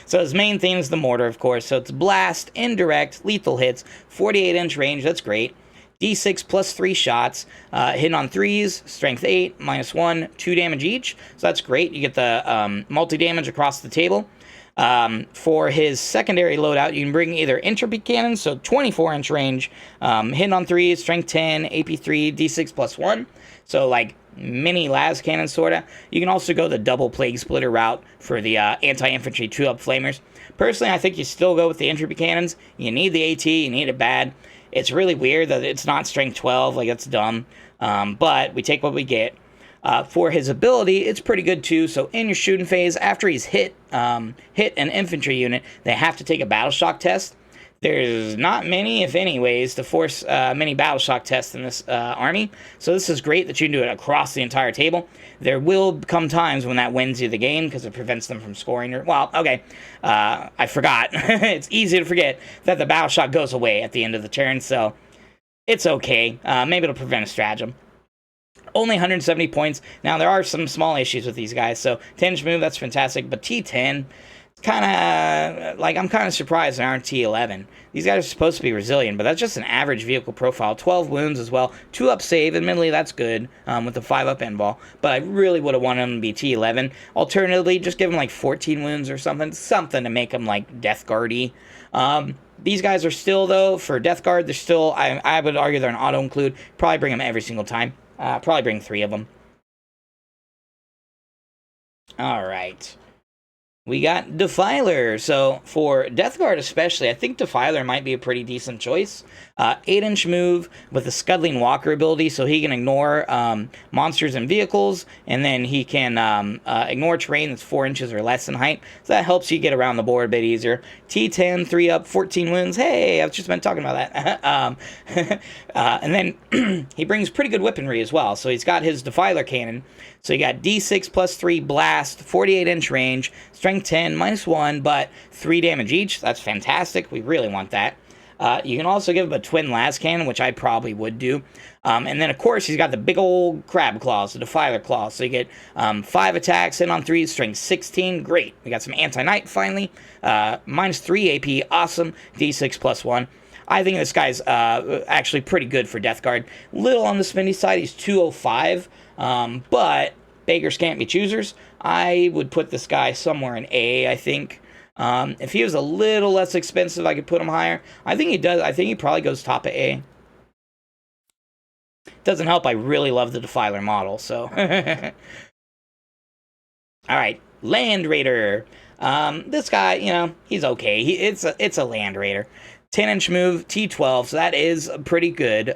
So his main thing is the mortar, of course. So it's blast, indirect, lethal hits, 48-inch range, that's great. D6 plus 3 shots, hitting on 3s, strength 8, minus 1, 2 damage each. So that's great. You get the multi-damage across the table. For his secondary loadout, you can bring either entropy cannons, so 24-inch range, hitting on 3s, strength 10, AP 3, D6 plus 1. So like mini las cannon sorta. You can also go the double Plague Splitter route for the anti-infantry 2-up flamers. Personally, I think you still go with the entropy cannons. You need the AT, you need it bad. It's really weird that it's not strength 12, like that's dumb. But we take what we get. For his ability, it's pretty good too. So in your shooting phase, after he's hit an infantry unit, they have to take a battle shock test. There's not many, if any, ways to force many battle shock tests in this army. So this is great that you can do it across the entire table. There will come times when that wins you the game because it prevents them from scoring. I forgot. It's easy to forget that the battle shock goes away at the end of the turn, so it's okay. Maybe it'll prevent a stratagem. Only 170 points. Now, there are some small issues with these guys. So, 10-inch move, that's fantastic. But T10, kind of, like, I'm kind of surprised they aren't T11. These guys are supposed to be resilient, but that's just an average vehicle profile. 12 wounds as well. 2-up save, admittedly, that's good with the 5-up end ball. But I really would have wanted them to be T11. Alternatively, just give them, like, 14 wounds or something. Something to make them, like, Death Guard-y. These guys are still, though, for Death Guard, they're still, I would argue they're an auto-include. Probably bring them every single time. Probably bring 3 of them. All right. We got Defiler. So for Death Guard especially, I think Defiler might be a pretty decent choice. 8-inch move with the Scuttling Walker ability, so he can ignore monsters and vehicles, and then he can ignore terrain that's 4 inches or less in height. So that helps you get around the board a bit easier. T10, 3 up, 14 wounds. Hey, I've just been talking about that. And then he brings pretty good weaponry as well. So he's got his Defiler cannon. So you got D6 plus 3 blast, 48-inch range, strength 10, -1, but 3 damage each. That's fantastic. We really want that. You can also give him a twin las cannon, which I probably would do. And then, of course, he's got the big old crab claws, the Defiler claws. So you get 5 attacks, hit on 3, strength 16. Great. We got some anti-knight finally. -3 AP. Awesome. D6 plus 1. I think this guy's actually pretty good for Death Guard. Little on the spendy side. He's 205. But beggars can't be choosers. I would put this guy somewhere in A, I think. If he was a little less expensive, I could put him higher. I think he does. I think he probably goes top of A. Doesn't help, I really love the Defiler model, so. Alright, Land Raider. This guy, you know, he's okay. It's a Land Raider. 10-inch move, T12, so that is pretty good.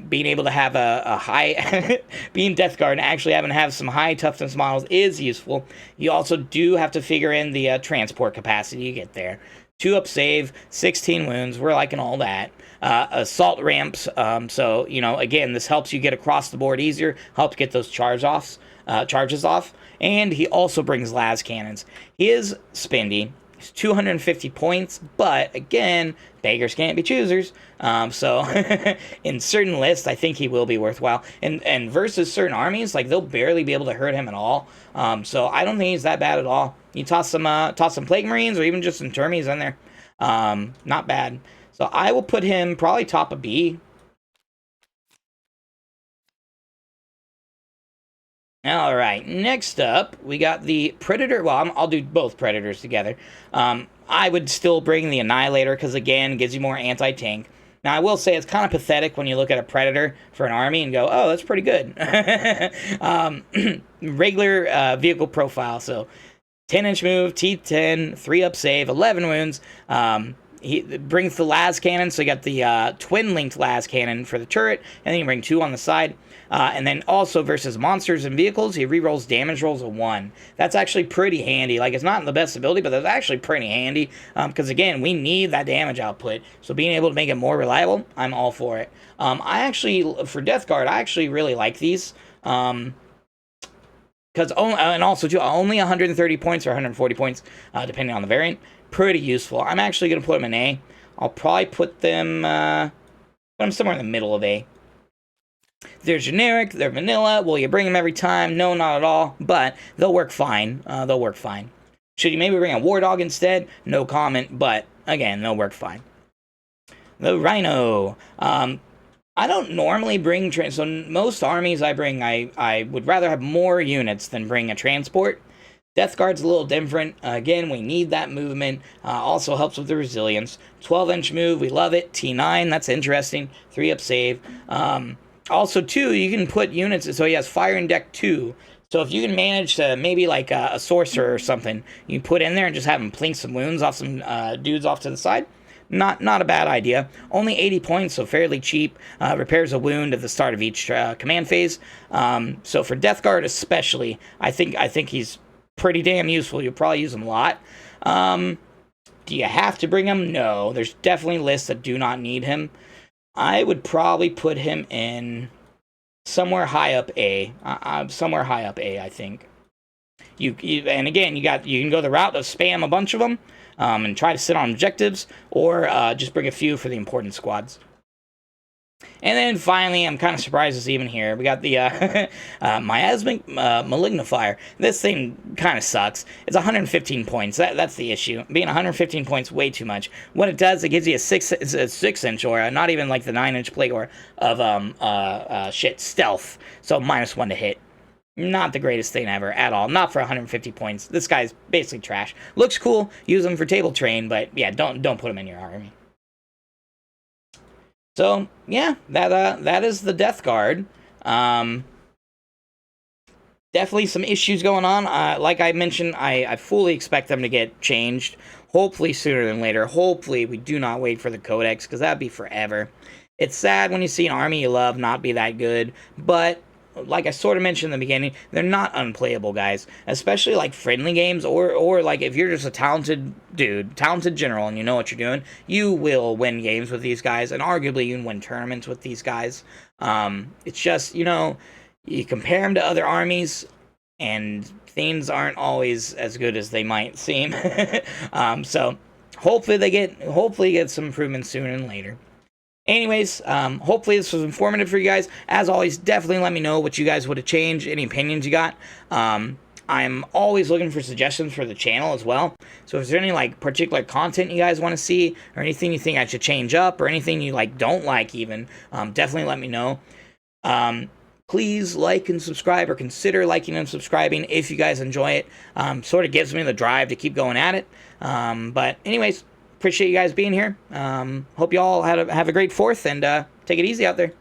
Being able to have a high, being Death Guard and actually having to have some high toughness models is useful. You also do have to figure in the transport capacity you get there. 2 up save, 16 wounds, we're liking all that. Assault ramps, so, you know, again, this helps you get across the board easier, helps get those charges off, and he also brings las cannons. He is spendy. 250 points, but again, beggars can't be choosers. So in certain lists, I think he will be worthwhile. And versus certain armies, like they'll barely be able to hurt him at all. So I don't think he's that bad at all. You toss some Plague Marines or even just some Termies in there. Not bad. So I will put him probably top of B. All right, next up, we got the Predator. Well, I'll do both Predators together. I would still bring the Annihilator because, again, it gives you more anti-tank. Now, I will say it's kind of pathetic when you look at a Predator for an army and go, oh, that's pretty good. Regular vehicle profile, so 10-inch move, T10, 3 up save, 11 wounds. He brings the las cannon, so you got the twin-linked las cannon for the turret, and then you bring 2 on the side. And then also versus monsters and vehicles, he rerolls damage rolls of 1. That's actually pretty handy. Like, it's not the best ability, but that's actually pretty handy. Because, again, we need that damage output. So being able to make it more reliable, I'm all for it. I actually, for Death Guard, I actually really like these. Because, and also, too, only 130 points or 140 points, depending on the variant. Pretty useful. I'm actually going to put them in A. I'll probably put them somewhere in the middle of A. They're generic, they're vanilla. Will you bring them every time? No, not at all. But they'll work fine. They'll work fine. Should you maybe bring a War Dog instead? No comment, but again, they'll work fine. The Rhino. I don't normally bring... So most armies I bring, I would rather have more units than bring a transport. Death Guard's a little different. Again, we need that movement. Also helps with the resilience. 12-inch move, we love it. T9, that's interesting. 3 up save. Also, too, you can put units, so he has fire in deck 2. So if you can manage to maybe like a sorcerer or something, you can put in there and just have him plink some wounds off some dudes off to the side. Not a bad idea. Only 80 points, so fairly cheap. Repairs a wound at the start of each command phase. So for Death Guard especially, I think he's pretty damn useful. You'll probably use him a lot. Do you have to bring him? No. There's definitely lists that do not need him. I would probably put him in somewhere high up A. Somewhere high up A, I think. And again, you can go the route of spam a bunch of them and try to sit on objectives, or just bring a few for the important squads. And then finally, I'm kind of surprised it's even here. We got the Miasmic Malignifier. This thing kind of sucks. It's 115 points. That's the issue. Being 115 points, way too much. What it does, it gives you a 6-inch aura, not even like the 9-inch plague aura of stealth. So -1 to hit. Not the greatest thing ever at all. Not for 150 points. This guy's basically trash. Looks cool. Use him for table train, but yeah, don't put him in your army. So, yeah, that is the Death Guard. definitely some issues going on. Like I mentioned, I fully expect them to get changed. Hopefully sooner than later. Hopefully we do not wait for the codex, because that'd be forever. It's sad when you see an army you love not be that good, but like I sort of mentioned in the beginning, they're not unplayable, guys. Especially like friendly games, or like if you're just a talented dude, talented general, and you know what you're doing, you will win games with these guys, and arguably you can win tournaments with these guys. It's just, you know, you compare them to other armies, and things aren't always as good as they might seem. So hopefully get some improvements sooner than later. Anyways, hopefully this was informative for you guys. As always, definitely let me know what you guys would have changed, any opinions you got. I'm always looking for suggestions for the channel as well. So if there's any like particular content you guys want to see, or anything you think I should change up, or anything you like don't like even, definitely let me know. Please like and subscribe, or consider liking and subscribing if you guys enjoy it. Sort of gives me the drive to keep going at it. But anyways, appreciate you guys being here. Hope you all have a great 4th, and take it easy out there.